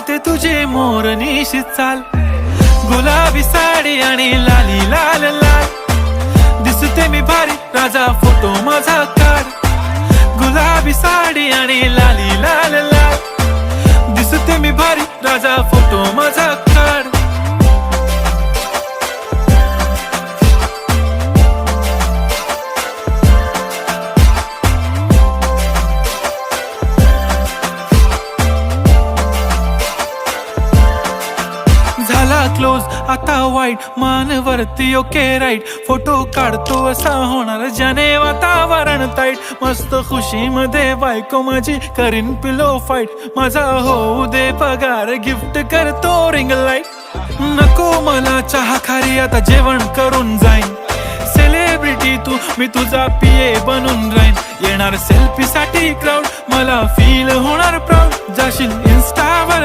आवडते तुझे मोरनीशी चाल, गुलाबी साडी आणि लाली लाल लाल. दिसते मी भारी राजा फोटो माझा काढ, गुलाबी साडी आणि लाली लाल लाल. दिसते मी भारी राजा फोटो माझा काढ. झाला क्लोज आता वाईट, मानवरती ओके राईट. फोटो काढतो असा होणार ज्याने वातावरण ताईट. मस्त खुशी मध्ये बायको माझी करीन पिलो फाईट. माझा होऊ दे पगार, गिफ्ट करतो रिंग लाईट. नको मला चहा खारी, आता जेवण करून जाईन. सेलिब्रिटी तू, मी तुझा पिये बनून राहीन. येणार सेल्फी साठी क्राऊड, मला फील होणार प्राऊड. जाशील इन्स्टावर